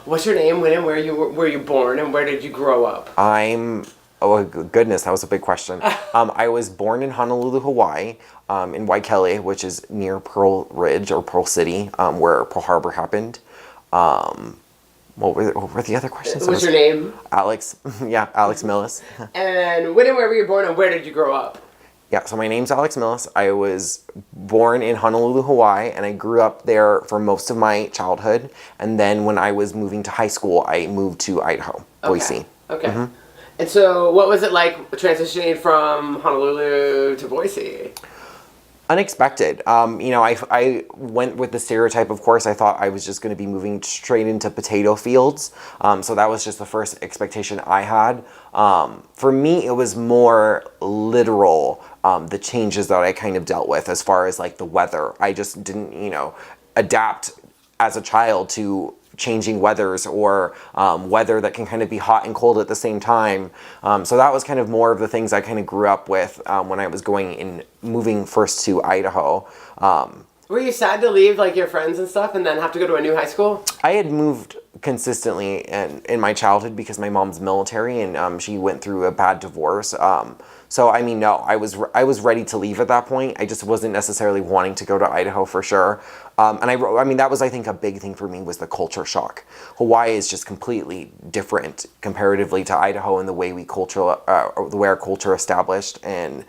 What's your name? When and where you born, and where did you grow up? Oh goodness, that was a big question. I was born in Honolulu, Hawaii, in Waikele, which is near Pearl Ridge or Pearl City, where Pearl Harbor happened. What were the other questions? What's your name? Alex. Yeah, Alex Millis. And when and where were you born, and where did you grow up? Yeah, so my name's Alex Millis. I was born in Honolulu, Hawaii, and I grew up there for most of my childhood. And then when I was moving to high school, I moved to Idaho, Boise. Okay. Mm-hmm. And so what was it like transitioning from Honolulu to Boise? Unexpected. I went with the stereotype, of course. I thought I was just going to be moving straight into potato fields. So that was just the first expectation I had. For me, it was more literal, the changes that I kind of dealt with as far as like the weather. I just didn't, adapt as a child to changing weathers or weather that can kind of be hot and cold at the same time. So that was kind of more of the things I kind of grew up with when I was moving first to Idaho. Were you sad to leave like your friends and stuff and then have to go to a new high school? I had moved consistently in my childhood because my mom's military and she went through a bad divorce. So I mean, no, I was ready to leave at that point. I just wasn't necessarily wanting to go to Idaho for sure. And I mean, that was, I think, a big thing for me was the culture shock. Hawaii is just completely different comparatively to Idaho in the way the way our culture established. And,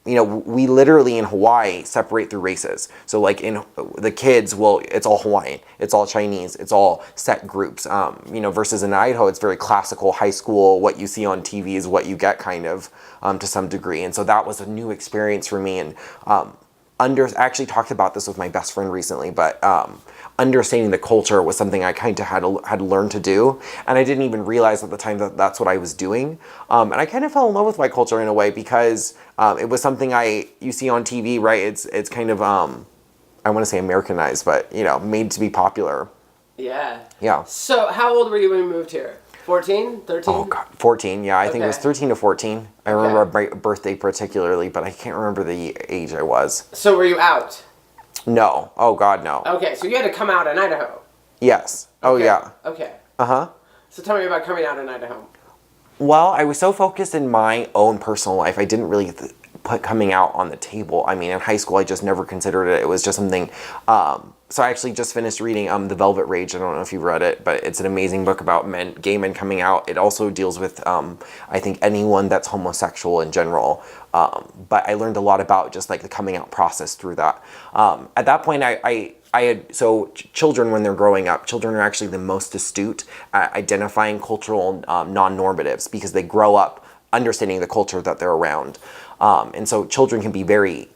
we literally in Hawaii separate through races. So like in the kids, well, it's all Hawaiian, it's all Chinese, it's all set groups, versus in Idaho, it's very classical high school. What you see on TV is what you get kind of to some degree. And so that was a new experience for me. And I actually talked about this with my best friend recently, but understanding the culture was something I kind of had learned to do, and I didn't even realize at the time that that's what I was doing. And I kind of fell in love with my culture in a way because it was something you see on TV, right? It's kind of I want to say Americanized, but made to be popular. Yeah. Yeah. So how old were you when you moved here? 14? 13? Oh God, 14. Yeah, I think it was 13 to 14. I remember my birthday particularly, but I can't remember the age I was. So were you out? No. Oh God, no. Okay, so you had to come out in Idaho. Yes. Oh yeah. Okay. Uh-huh. So tell me about coming out in Idaho. Well, I was so focused in my own personal life, I didn't really put coming out on the table. I mean, in high school, I just never considered it. It was just something. So I actually just finished reading The Velvet Rage. I don't know if you've read it, but it's an amazing book about gay men coming out. It also deals with, I think, anyone that's homosexual in general. But I learned a lot about just like the coming out process through that. At that point, children, when they're growing up, children are actually the most astute at identifying cultural non-normatives because they grow up understanding the culture that they're around. And so children can be very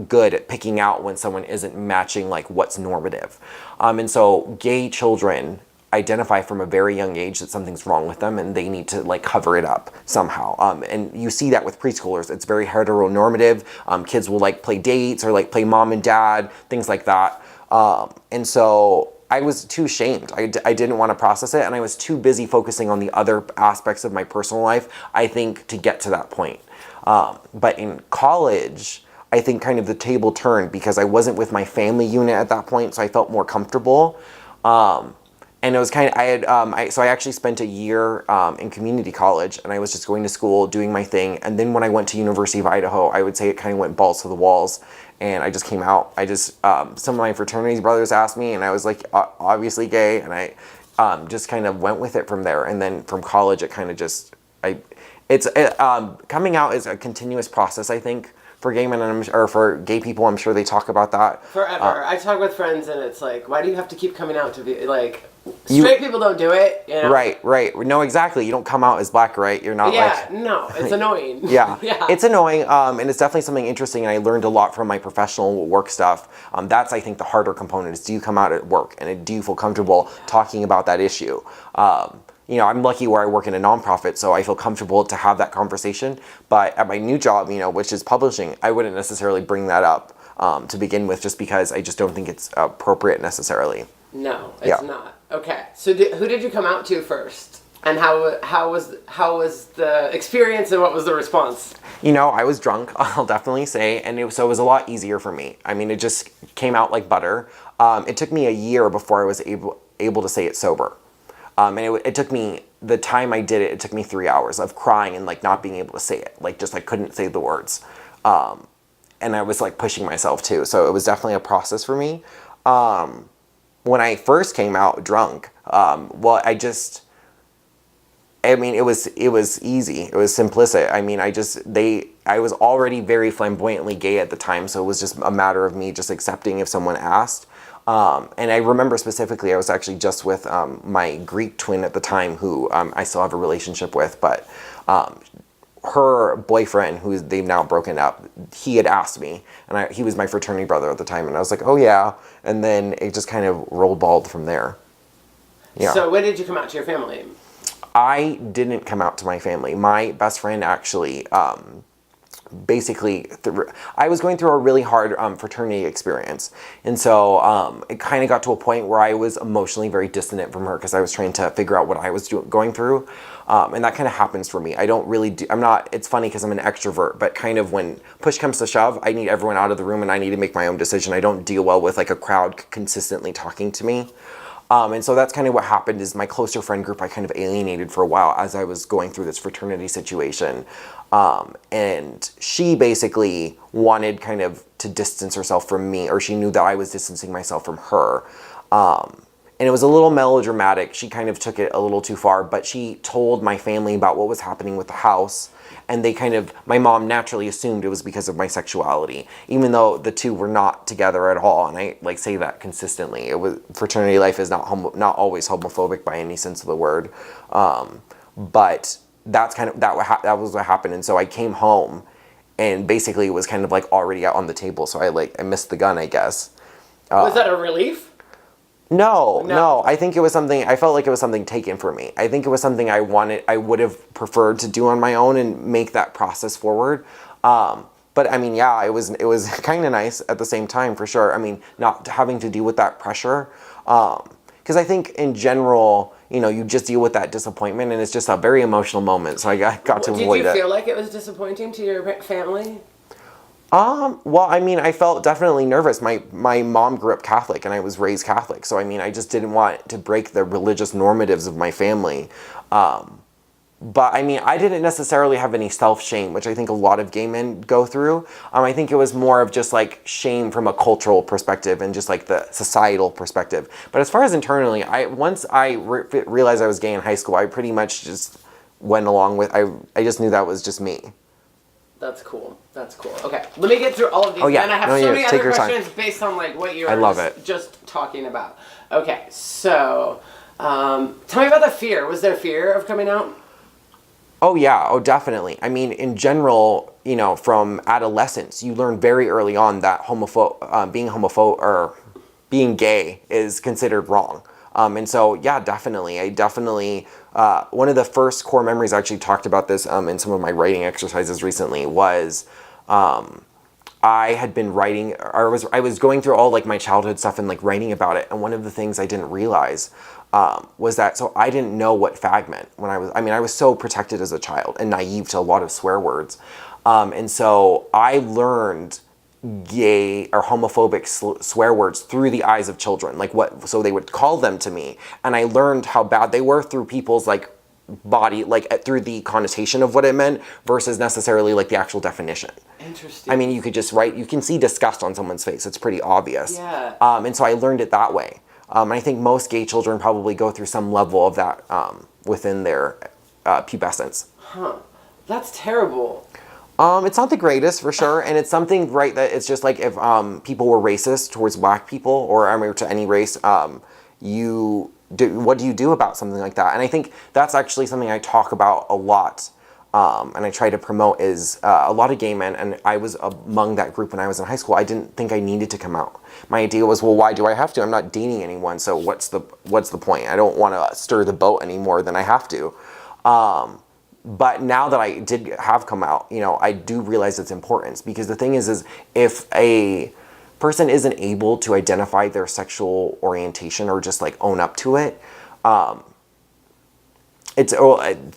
good at picking out when someone isn't matching like what's normative. And so gay children identify from a very young age that something's wrong with them and they need to like cover it up somehow. And you see that with preschoolers. It's very heteronormative. Kids will like play dates or like play mom and dad, things like that. And so I was too ashamed. I didn't want to process it, and I was too busy focusing on the other aspects of my personal life, I think, to get to that point. But in college, I think kind of the table turned because I wasn't with my family unit at that point, so I felt more comfortable. And it was kind of, so I actually spent a year in community college, and I was just going to school, doing my thing. And then when I went to University of Idaho, I would say it kind of went balls to the walls, and I just came out. Some of my fraternity brothers asked me, and I was like, obviously gay, and I just kind of went with it from there. And then from college, it kind of just, coming out is a continuous process, I think. For gay men or for gay people, I'm sure they talk about that forever. I talk with friends, and it's like, why do you have to keep coming out to be like? Straight people don't do it, you know? Right. No, exactly. You don't come out as black, right? You're not no, it's annoying. Yeah, it's annoying, and it's definitely something interesting, and I learned a lot from my professional work stuff. That's, I think, the harder component is, do you come out at work, and do you feel comfortable talking about that issue? I'm lucky where I work in a nonprofit, so I feel comfortable to have that conversation. But at my new job, which is publishing, I wouldn't necessarily bring that up to begin with, just because I just don't think it's appropriate necessarily. No, it's not. Okay, so who did you come out to first? And how was the experience, and what was the response? I was drunk, I'll definitely say, and so it was a lot easier for me. I mean, it just came out like butter. It took me a year before I was able to say it sober. And it took me, the time I did it, it took me 3 hours of crying and like not being able to say it. Like just I couldn't say the words. And I was like pushing myself too. So it was definitely a process for me. When I first came out drunk, well, I mean, it was easy. It was simplistic. I mean, I was already very flamboyantly gay at the time, so it was just a matter of me just accepting if someone asked. And I remember specifically, I was actually just with my Greek twin at the time, who I still have a relationship with, but her boyfriend, who they've now broken up, he had asked me, and he was my fraternity brother at the time, and I was like, oh yeah, and then it just kind of rolled balled from there. Yeah. So when did you come out to your family? I didn't come out to my family. My best friend actually, basically, I was going through a really hard fraternity experience. And so it kind of got to a point where I was emotionally very dissonant from her because I was trying to figure out what I was going through. And that kind of happens for me. I don't really do, it's funny because I'm an extrovert, but kind of when push comes to shove, I need everyone out of the room and I need to make my own decision. I don't deal well with like a crowd consistently talking to me. And so that's kind of what happened is my closer friend group I kind of alienated for a while as I was going through this fraternity situation. And she basically wanted kind of to distance herself from me, or she knew that I was distancing myself from her. And it was a little melodramatic. She kind of took it a little too far, but she told my family about what was happening with the house. And my mom naturally assumed it was because of my sexuality, even though the two were not together at all. And I like say that consistently. Fraternity life is not always homophobic by any sense of the word. But that's kind of, that was what happened. And so I came home and basically it was kind of like already out on the table. So I missed the gun, I guess. Was that a relief? No. I think it was something, I felt like it was something taken from me. I think it was something I would have preferred to do on my own and make that process forward. But I mean, yeah, it was kind of nice at the same time, for sure. I mean, not having to deal with that pressure. Because I think in general, you just deal with that disappointment and it's just a very emotional moment. So I got to avoid it. Did you feel like it was disappointing to your family? Well, I mean, I felt definitely nervous. My mom grew up Catholic and I was raised Catholic. So, I mean, I just didn't want to break the religious normatives of my family. But I mean, I didn't necessarily have any self-shame, which I think a lot of gay men go through. I think it was more of just like shame from a cultural perspective and just like the societal perspective. But as far as internally, once I realized I was gay in high school, I pretty much just went along with, I just knew that was just me. That's cool. Okay, let me get through all of these. Oh, yeah. And I have many other questions based on like what you were just talking about. Okay, so tell me about the fear. Was there fear of coming out? Oh yeah, oh definitely. I mean, in general, from adolescence, you learn very early on that being gay is considered wrong. And so, yeah, definitely. One of the first core memories, I actually talked about this in some of my writing exercises recently, was I had been writing, or I was going through all like my childhood stuff and like writing about it. And one of the things I didn't realize was that, so I didn't know what fag meant when I was so protected as a child and naive to a lot of swear words. And so I learned gay or homophobic swear words through the eyes of children, so they would call them to me, and I learned how bad they were through people's like body, like through the connotation of what it meant versus necessarily like the actual definition. Interesting. I mean, you can see disgust on someone's face. It's pretty obvious. Yeah. And so I learned it that way. And I think most gay children probably go through some level of that within their pubescence. Huh. That's terrible. It's not the greatest, for sure, and it's something, right, that it's just like if people were racist towards black people or to any race, what do you do about something like that? And I think that's actually something I talk about a lot, and I try to promote is a lot of gay men, and I was among that group when I was in high school. I didn't think I needed to come out. My idea was, well, why do I have to? I'm not dating anyone, so what's the point? I don't want to stir the boat any more than I have to. But now that I did have come out, I do realize its importance, because the thing is if a person isn't able to identify their sexual orientation or just like own up to it, it's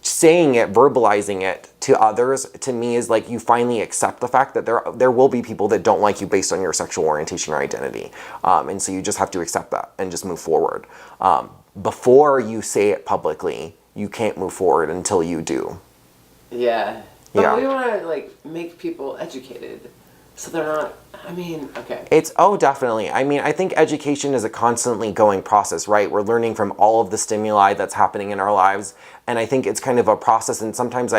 saying it, verbalizing it to others, to me, is like you finally accept the fact that there will be people that don't like you based on your sexual orientation or identity. And so you just have to accept that and just move forward. Before you say it publicly, you can't move forward until you do. Yeah. But we want to, like, make people educated so they're not, I mean, okay. Definitely. I mean, I think education is a constantly going process, right? We're learning from all of the stimuli that's happening in our lives. And I think it's kind of a process. And sometimes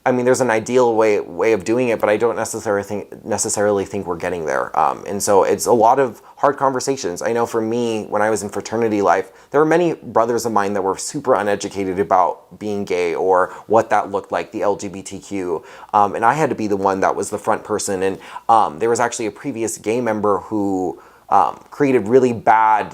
I mean, there's an ideal way of doing it, but I don't necessarily think we're getting there. And so it's a lot of hard conversations. I know for me, when I was in fraternity life, there were many brothers of mine that were super uneducated about being gay or what that looked like, the LGBTQ. And I had to be the one that was the front person. And there was actually a previous gay member who created really bad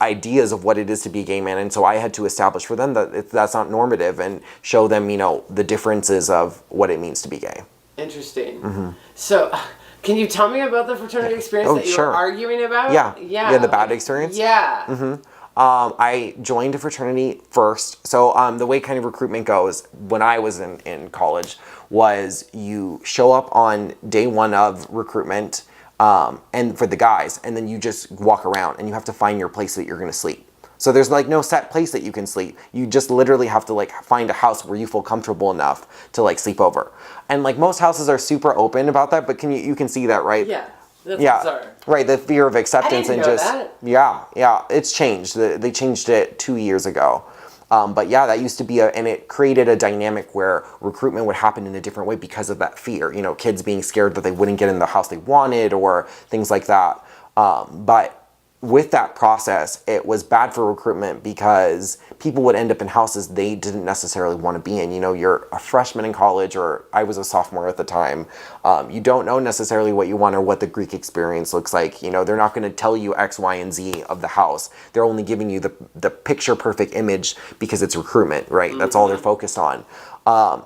ideas of what it is to be a gay man, and so I had to establish for them that that's not normative and show them, the differences of what it means to be gay. Interesting. Mm-hmm. So, can you tell me about the fraternity experience that you were arguing about? Yeah, the bad experience? Yeah. Mm-hmm. I joined a fraternity first. So the way kind of recruitment goes when I was in college was you show up on day one of recruitment, and for the guys, and then you just walk around and you have to find your place that you're going to sleep. So there's like no set place that you can sleep. You just literally have to like find a house where you feel comfortable enough to like sleep over. And like most houses are super open about that, but you can see that, right? Yeah. That's bizarre. Right, the fear of acceptance. I didn't know that. Yeah, it's changed. They changed it 2 years ago. But yeah, that used to be and it created a dynamic where recruitment would happen in a different way because of that fear. Kids being scared that they wouldn't get in the house they wanted or things like that. But with that process, it was bad for recruitment because people would end up in houses they didn't necessarily want to be in. You're a freshman in college, or I was a sophomore at the time. You don't know necessarily what you want or what the Greek experience looks like. They're not going to tell you X, Y, and Z of the house. They're only giving you the picture perfect image because it's recruitment, right? Mm-hmm. That's all they're focused on.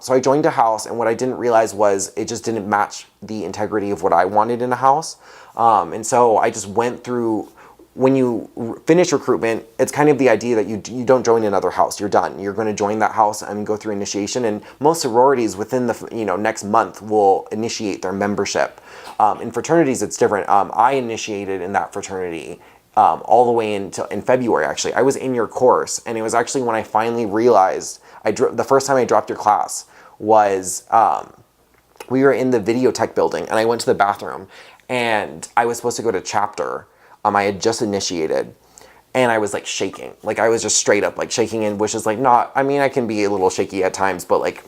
So I joined a house, and what I didn't realize was it just didn't match the integrity of what I wanted in a house. And so I just went through. When you finish recruitment, it's kind of the idea that you don't join another house. You're done. You're going to join that house and go through initiation. And most sororities within the next month will initiate their membership. In fraternities, it's different. I initiated in that fraternity all the way in February. Actually, I was in your course, and it was actually when I finally realized the first time I dropped your class was we were in the videotech building, and I went to the bathroom, and I was supposed to go to chapter. I had just initiated, and I was like shaking. Like I was just straight up like shaking, and which is like I can be a little shaky at times, but like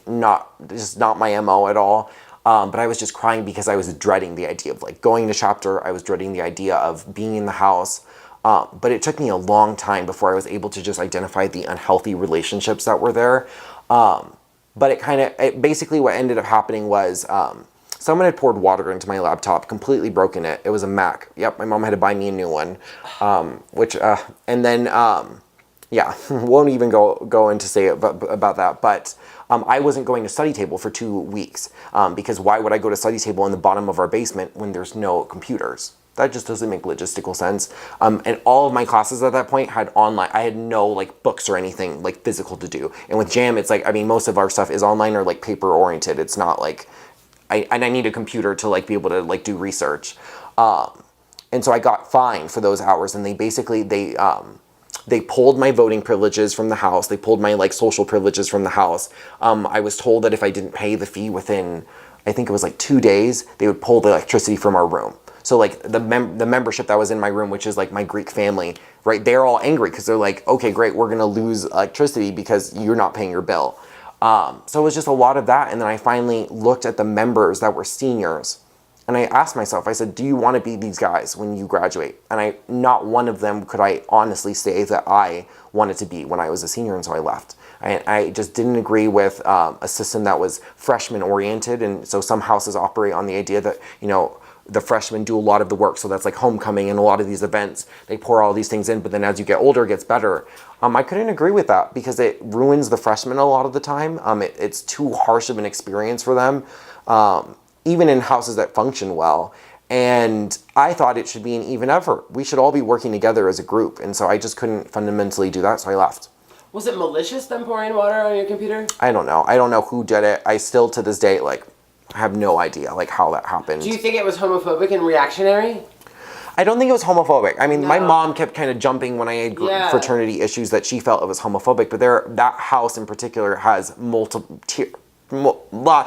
just not my MO at all. But I was just crying because I was dreading the idea of like going to chapter. I was dreading the idea of being in the house. But it took me a long time before I was able to just identify the unhealthy relationships that were there. But it basically what ended up happening was, someone had poured water into my laptop, completely broken it. It was a Mac. Yep, my mom had to buy me a new one. Won't even go into say about that. But I wasn't going to study table for 2 weeks because why would I go to study table in the bottom of our basement when there's no computers? That just doesn't make logistical sense. And all of my classes at that point had online. I had no like books or anything like physical to do. And with JAMM, it's like, most of our stuff is online or like paper oriented. It's not like, I need a computer to like be able to like do research. And so I got fined for those hours, and they basically, they pulled my voting privileges from the house. They pulled my like social privileges from the house. I was told that if I didn't pay the fee within, I think it was like 2 days, they would pull the electricity from our room. So like the membership that was in my room, which is like my Greek family, right? They're all angry because they're like, okay, great, we're gonna lose electricity because you're not paying your bill. So it was just a lot of that. And then I finally looked at the members that were seniors, and I asked myself, I said, do you want to be these guys when you graduate? And not one of them could I honestly say that I wanted to be when I was a senior, and so I left. I just didn't agree with a system that was freshman oriented, and so some houses operate on the idea that, the freshmen do a lot of the work, so that's like homecoming and a lot of these events. They pour all these things in, but then as you get older, it gets better. I couldn't agree with that because it ruins the freshmen a lot of the time. It's too harsh of an experience for them, even in houses that function well. And I thought it should be an even effort. We should all be working together as a group, and so I just couldn't fundamentally do that, so I left. Was it malicious, them pouring water on your computer? I don't know. I don't know who did it. I still, to this day, like, have no idea, like, how that happened. Do you think it was homophobic and reactionary? I don't think it was homophobic. I mean, No. my mom kept kind of jumping when I had fraternity issues that she felt it was homophobic, but that house in particular has lots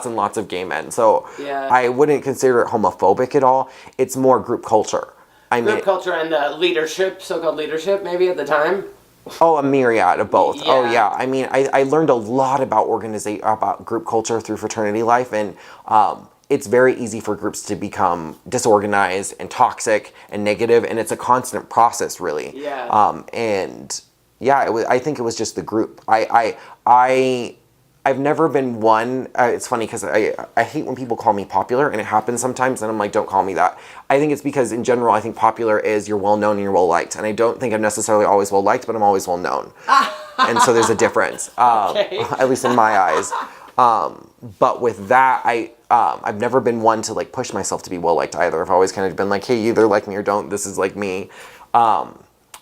and lots of gay men. So I wouldn't consider it homophobic at all. It's more group culture. Group culture and the leadership, so-called leadership, maybe at the time? Oh, a myriad of both. Yeah. Oh, yeah. I mean, I learned a lot about about group culture through fraternity life, and it's very easy for groups to become disorganized and toxic and negative, and it's a constant process, really. Yeah. And yeah, I think it was just the group. I've never been one. It's funny because I hate when people call me popular, and it happens sometimes, and I'm like, don't call me that. I think it's because in general, I think popular is you're well known and you're well liked, and I don't think I'm necessarily always well liked, but I'm always well known, and so there's a difference, at least in my eyes. But with that, I've never been one to like push myself to be well liked either. I've always kind of been like, hey, you either like me or don't. This is like me.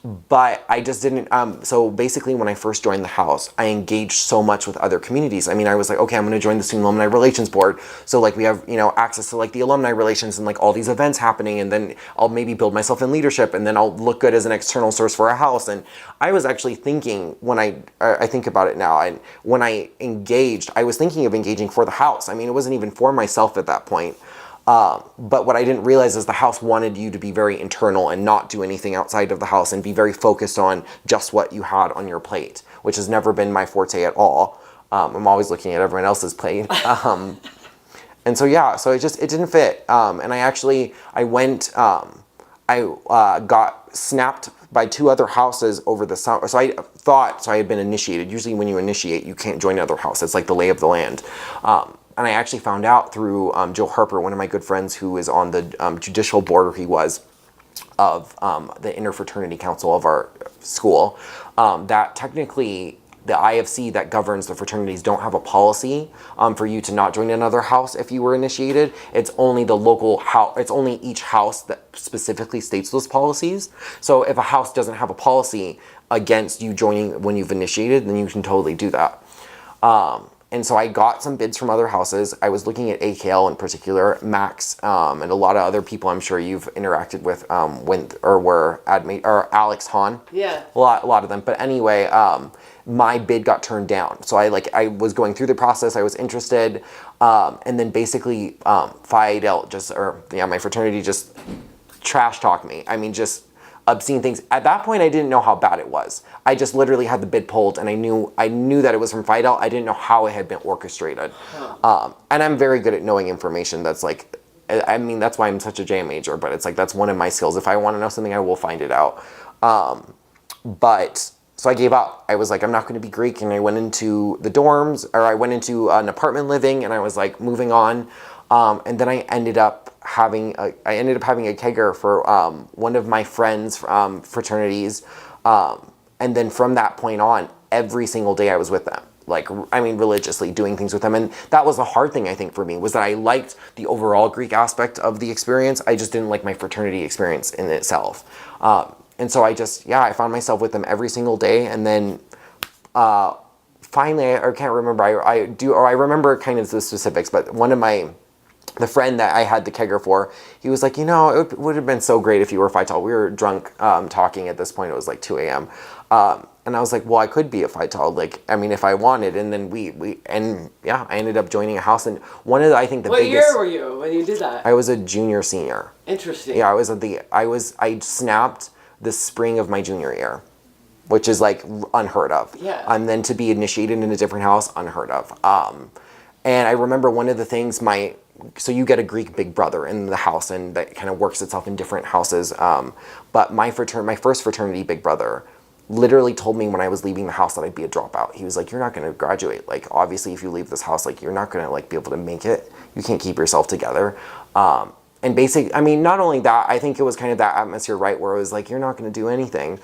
But I just didn't, so basically when I first joined the house, I engaged so much with other communities. I mean, I was like, okay, I'm going to join the Student Alumni Relations Board. So like we have, access to like the alumni relations and like all these events happening, and then I'll maybe build myself in leadership, and then I'll look good as an external source for a house. And I was actually thinking, when I think about it now, and when I engaged, I was thinking of engaging for the house. I mean, it wasn't even for myself at that point. But what I didn't realize is the house wanted you to be very internal and not do anything outside of the house and be very focused on just what you had on your plate, which has never been my forte at all. I'm always looking at everyone else's plate. And so, yeah, so it didn't fit. And I went, I got snapped by 2 other houses over the summer. So I had been initiated. Usually when you initiate, you can't join another house. It's like the lay of the land. And I actually found out through Joe Harper, one of my good friends who is on the judicial board, or he was, of the Interfraternity Council of our school, that technically the IFC that governs the fraternities don't have a policy for you to not join another house if you were initiated. It's only the local house, it's only each house that specifically states those policies. So if a house doesn't have a policy against you joining when you've initiated, then you can totally do that. And so I got some bids from other houses. I was looking at AKL in particular, Max, and a lot of other people I'm sure you've interacted with were or Alex Hahn. Yeah. A lot of them. But anyway, my bid got turned down. So I was going through the process. I was interested, and then basically Phi Del my fraternity just trash talked me. I mean, just obscene things. At that point, I didn't know how bad it was. I just literally had the bid pulled, and I knew that it was from Phi Del. I didn't know how it had been orchestrated. And I'm very good at knowing information. That's like, I mean, that's why I'm such a JAMM major, but it's like, that's one of my skills. If I want to know something, I will find it out. So I gave up. I was like, I'm not going to be Greek, and I went into the dorms, or I went into an apartment living, and I was like moving on. And then I ended up having a kegger for one of my friends' fraternities. And then from that point on, every single day I was with them. Religiously doing things with them. And that was the hard thing, I think, for me, was that I liked the overall Greek aspect of the experience. I just didn't like my fraternity experience in itself. And so I found myself with them every single day. And then finally, I can't remember, I remember kind of the specifics, but the friend that I had the kegger for, he was like, it would have been so great if you were Phi Tau. We were drunk talking at this point. It was like 2 a.m. And I was like, well, I could be a Phi Tau, if I wanted. And then I ended up joining a house. And one of the, I think the What biggest... year were you when you did that? I was a junior senior. Interesting. Yeah, I snapped the spring of my junior year, which is like unheard of. Yeah. And then to be initiated in a different house, unheard of. And I remember one of the things so you get a Greek big brother in the house, and that kind of works itself in different houses. But my first fraternity big brother literally told me when I was leaving the house that I'd be a dropout. He was like, you're not going to graduate. Like, obviously, if you leave this house, like, you're not going to like be able to make it. You can't keep yourself together. And basically, I mean, not only that, I think it was kind of that atmosphere, right, where it was like, you're not going to do anything.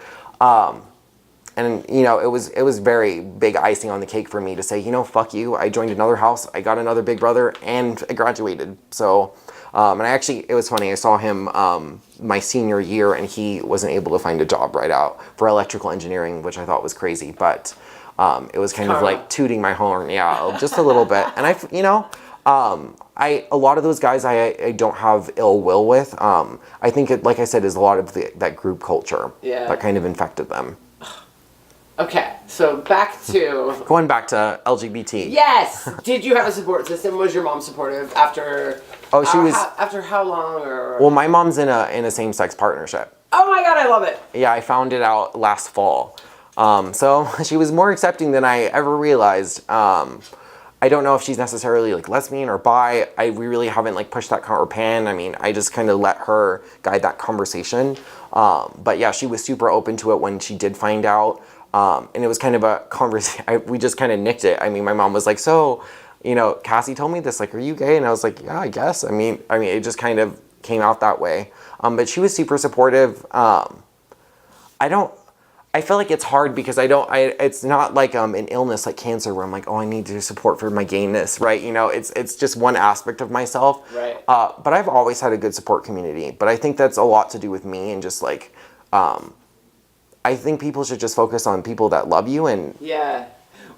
And, it was very big icing on the cake for me to say, fuck you. I joined another house. I got another big brother, and I graduated. So, it was funny. I saw him my senior year, and he wasn't able to find a job right out for electrical engineering, which I thought was crazy. But it was kind of like tooting my horn, just a little bit. And a lot of those guys I don't have ill will with. I think it, like I said, is a lot of that group culture that kind of infected them. Okay, so going back to LGBT. Yes. Did you have a support system? Was your mom supportive after? Oh, she was. After how long? Or well, my mom's in a same-sex partnership. Oh my God, I love it. Yeah, I found it out last fall. So she was more accepting than I ever realized. I don't know if she's necessarily like lesbian or bi. We really haven't like pushed that or pan. I mean, I just kind of let her guide that conversation. But yeah, she was super open to it when she did find out. And it was kind of a conversation. We just kind of nicked it. I mean, my mom was like, so, Cassie told me this, like, are you gay? And I was like, yeah, I guess. I mean, it just kind of came out that way. But she was super supportive. I feel like it's hard because it's not like an illness like cancer where I'm like, oh, I need to support for my gayness, right? It's just one aspect of myself. Right. But I've always had a good support community. But I think that's a lot to do with me and just like, I think people should just focus on people that love you and... Yeah.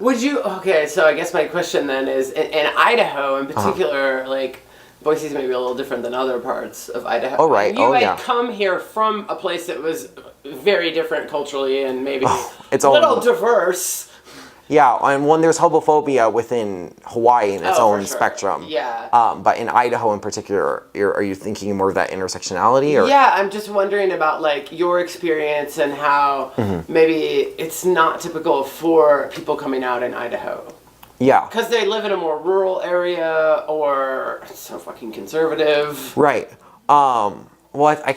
Okay, so I guess my question then is, in Idaho in particular, like, Boise's maybe a little different than other parts of Idaho. Oh, right. You had come here from a place that was very different culturally and maybe it's a little diverse. Yeah, and when there's homophobia within Hawaii in its own spectrum. Yeah. But in Idaho in particular, are you thinking more of that intersectionality? Or? Yeah, I'm just wondering about like your experience and how maybe it's not typical for people coming out in Idaho. Yeah. Because they live in a more rural area or so fucking conservative. Right. Well, I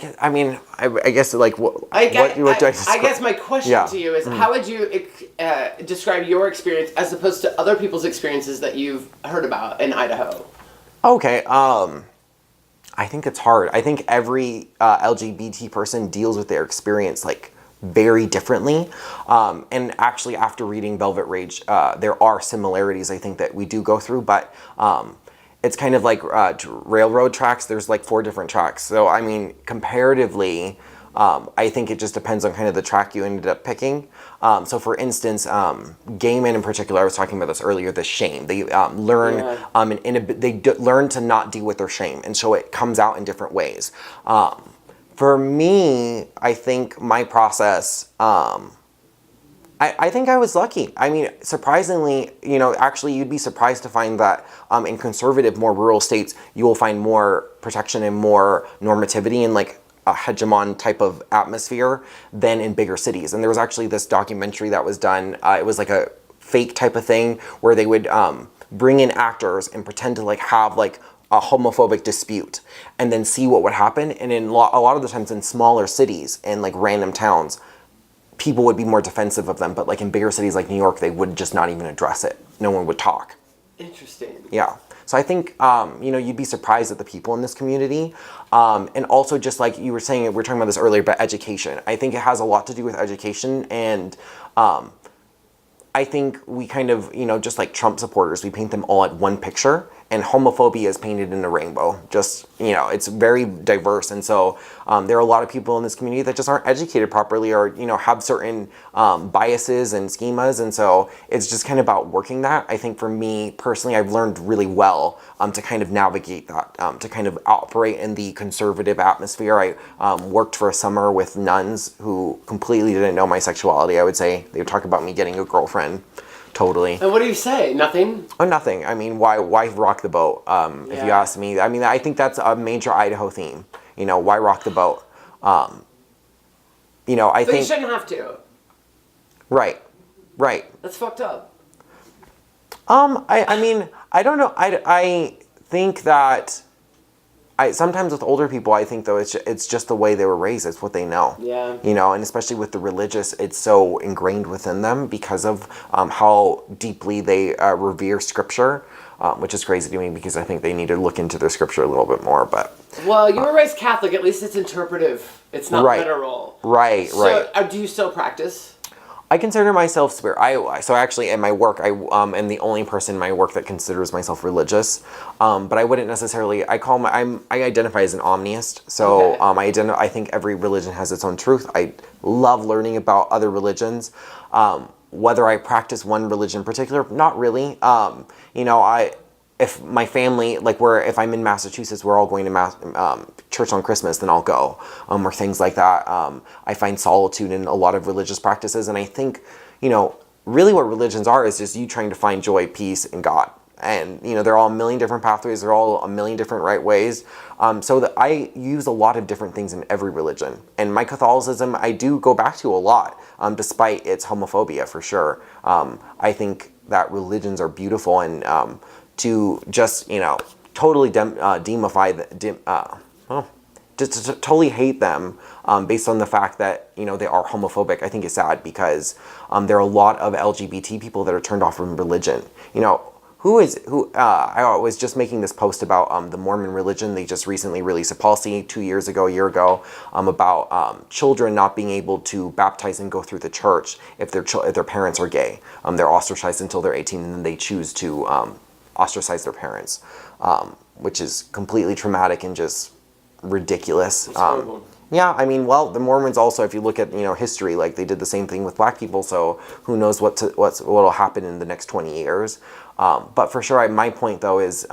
guess like what do I describe? I guess my question to you is how would you describe your experience as opposed to other people's experiences that you've heard about in Idaho? Okay. I think it's hard. I think every LGBT person deals with their experience like very differently. And actually, after reading Velvet Rage, there are similarities I think that we do go through, but it's kind of like railroad tracks. There's like 4 different tracks. So, I mean, comparatively, I think it just depends on kind of the track you ended up picking. So, for instance, gay men in particular, I was talking about this earlier, the shame. They learn learn to not deal with their shame. And so it comes out in different ways. For me, I think my process... I think I was lucky. I mean, surprisingly, actually you'd be surprised to find that in conservative, more rural states, you will find more protection and more normativity and like a hegemon type of atmosphere than in bigger cities. And there was actually this documentary that was done. It was like a fake type of thing where they would bring in actors and pretend to like have like a homophobic dispute and then see what would happen. And in a lot of the times in smaller cities and like random towns, people would be more defensive of them, but like in bigger cities like New York, they would just not even address it. No one would talk. Interesting. Yeah. So I think, you'd be surprised at the people in this community. And also just like you were saying, we were talking about this earlier, but education. I think it has a lot to do with education. And I think we kind of, just like Trump supporters, we paint them all at one picture. And homophobia is painted in a rainbow. Just, it's very diverse. And so there are a lot of people in this community that just aren't educated properly or, have certain biases and schemas. And so it's just kind of about working that. I think for me personally, I've learned really well to kind of navigate that, to kind of operate in the conservative atmosphere. I worked for a summer with nuns who completely didn't know my sexuality, I would say. They would talk about me getting a girlfriend. Totally. And what do you say? Nothing? Oh, nothing. I mean, why rock the boat? If you ask me, I mean, I think that's a major Idaho theme. Why rock the boat? I think you shouldn't have to. Right. That's fucked up. I mean, I don't know. I think that sometimes with older people, I think though it's just the way they were raised. It's what they know. Yeah. And especially with the religious, it's so ingrained within them because of how deeply they revere scripture, which is crazy to me because I think they need to look into their scripture a little bit more. But well, you were raised Catholic. At least it's interpretive. It's not literal. Right. So, do you still practice? I consider myself so actually in my work, I am the only person in my work that considers myself religious. But I wouldn't necessarily, I identify as an omniist. So I think every religion has its own truth. I love learning about other religions. whether I practice one religion in particular, not really. You know, if my family, like if I'm in Massachusetts, we're all going to church on Christmas, then I'll go, or things like that. I find solitude in a lot of religious practices, and I think, you know, really what religions are is just you trying to find joy, peace, and God. And, you know, they're all a million different pathways. They're all a million different right ways. So that I use a lot of different things in every religion. And my Catholicism, I do go back to a lot, despite its homophobia, for sure. I think that religions are beautiful, and to just, you know, totally just to totally hate them based on the fact that, you know, they are homophobic, I think is sad, because there are a lot of LGBT people that are turned off from religion. You know, I was just making this post about the Mormon religion. They just recently released a policy a year ago, about children not being able to baptize and go through the church if their parents are gay. They're ostracized until they're 18, and then they choose to ostracize their parents, which is completely traumatic and just ridiculous. Yeah, I mean, well, the Mormons also, if you look at, you know, history, like they did the same thing with black people, so who knows what'll happen in the next 20 years. But for sure, my point though is,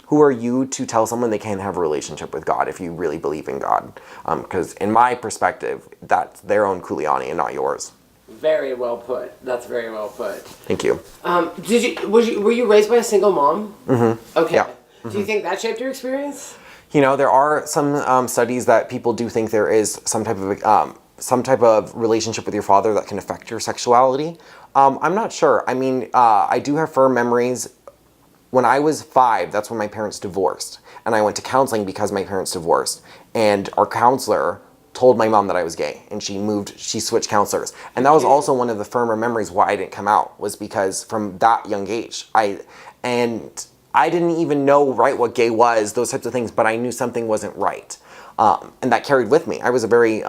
who are you to tell someone they can't have a relationship with God if you really believe in God? Because in my perspective, that's their own Kuliani and not yours. Very well put. That's very well put. Thank you. Were you raised by a single mom? Mm-hmm. Okay. Yeah. Mm-hmm. Do you think that shaped your experience? You know, there are some studies that people do think there is some type of relationship with your father that can affect your sexuality. I'm not sure. I mean, I do have firm memories. When I was 5, that's when my parents divorced, and I went to counseling because my parents divorced, and our counselor told my mom that I was gay, and she switched counselors. And that was also one of the firmer memories why I didn't come out, was because from that young age, I didn't even know what gay was, those types of things, but I knew something wasn't right. And that carried with me. I was a very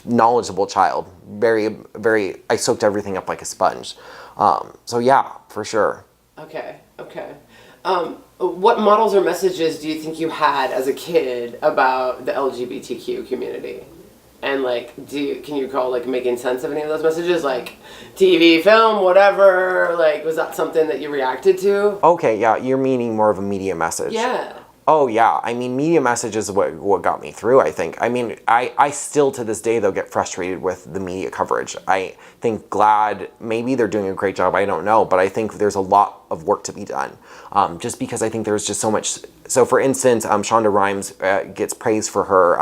knowledgeable child. I soaked everything up like a sponge. So yeah, for sure. Okay. What models or messages do you think you had as a kid about the LGBTQ community? And like, can you recall like making sense of any of those messages, like TV, film, whatever? Like, was that something that you reacted to? Okay, yeah, you're meaning more of a media message. Yeah. Oh yeah, I mean, media message is what got me through, I think. I mean, I still to this day though get frustrated with the media coverage. I think GLAAD, maybe they're doing a great job, I don't know, but I think there's a lot of work to be done. Just because I think there's just so much. So for instance, Shonda Rhimes gets praised for her,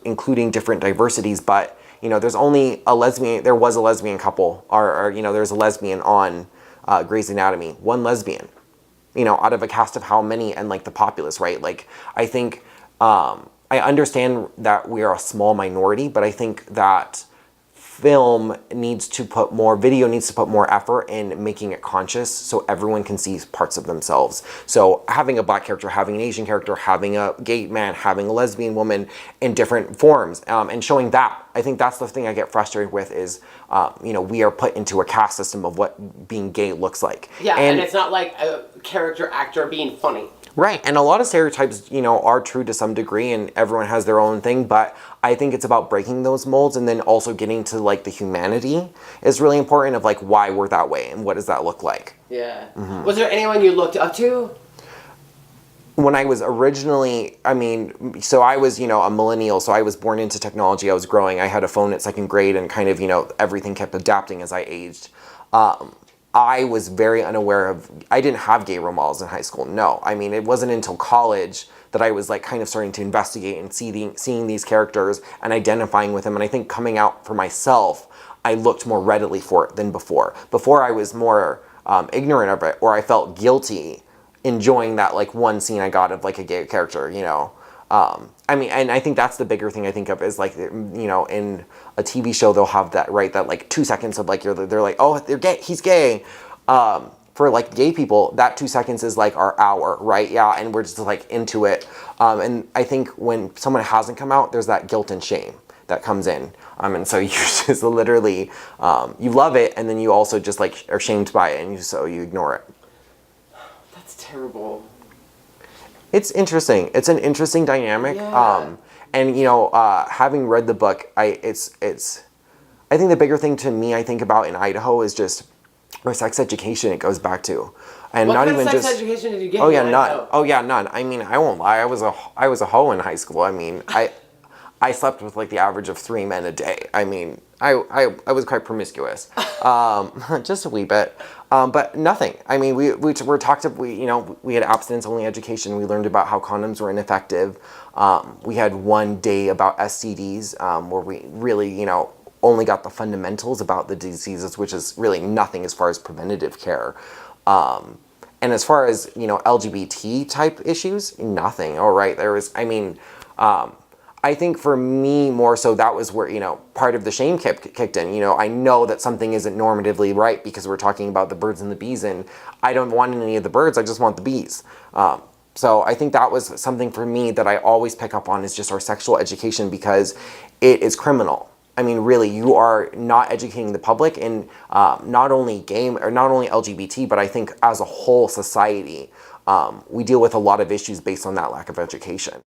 including different diversities, but you know, there was a lesbian couple, or you know, there's a lesbian on Grey's Anatomy, one lesbian. You know, out of a cast of how many, and like the populace, right? Like, I think, I understand that we are a small minority, but I think that video needs to put more effort in making it conscious so everyone can see parts of themselves. So having a black character, having an Asian character, having a gay man, having a lesbian woman in different forms, and showing that. I think that's the thing I get frustrated with is, you know, we are put into a caste system of what being gay looks like. Yeah, and it's not like a character actor being funny. Right, and a lot of stereotypes, you know, are true to some degree, and everyone has their own thing, but I think it's about breaking those molds, and then also getting to, like, the humanity is really important of, like, why we're that way, and what does that look like. Yeah. Mm-hmm. Was there anyone you looked up to? When I was originally, so I was, you know, a millennial, so I was born into technology, I was growing, I had a phone at 2nd grade, and kind of, you know, everything kept adapting as I aged. I was very unaware I didn't have gay role models in high school, no. I mean, it wasn't until college that I was like kind of starting to investigate and seeing these characters and identifying with them. And I think coming out for myself, I looked more readily for it than before. Before I was more ignorant of it, or I felt guilty enjoying that like one scene I got of like a gay character, you know. I mean, and I think that's the bigger thing I think of is like, you know, in a TV show, they'll have that, right, that like 2 seconds of like, they're like, oh, they're gay, he's gay. For like gay people, that 2 seconds is like our hour, right? Yeah, and we're just like into it. And I think when someone hasn't come out, there's that guilt and shame that comes in. And so you just literally, you love it, and then you also just like are shamed by it, and so you ignore it. That's terrible. It's interesting. It's an interesting dynamic. Yeah. And you know, having read the book, I think the bigger thing to me I think about in Idaho is just our sex education it goes back to. And What not kind even of sex just education did you get? Oh yeah, in none. Idaho? Oh yeah, none. I mean, I won't lie. I was a hoe in high school. I mean, I slept with like the average of 3 men a day. I mean, I was quite promiscuous, just a wee bit, but nothing. I mean, we were talked to, we had abstinence only education. We learned about how condoms were ineffective. We had one day about STDs, where we really, only got the fundamentals about the diseases, which is really nothing as far as preventative care. And as far as, LGBT type issues, nothing. All right, there was, I think for me more so that was where, part of the shame kicked in. I know that something isn't normatively right because we're talking about the birds and the bees, and I don't want any of the birds, I just want the bees. So I think that was something for me that I always pick up on is just our sexual education because it is criminal. I mean, really, you are not educating the public in not only gay or not only LGBT, but I think as a whole society, we deal with a lot of issues based on that lack of education.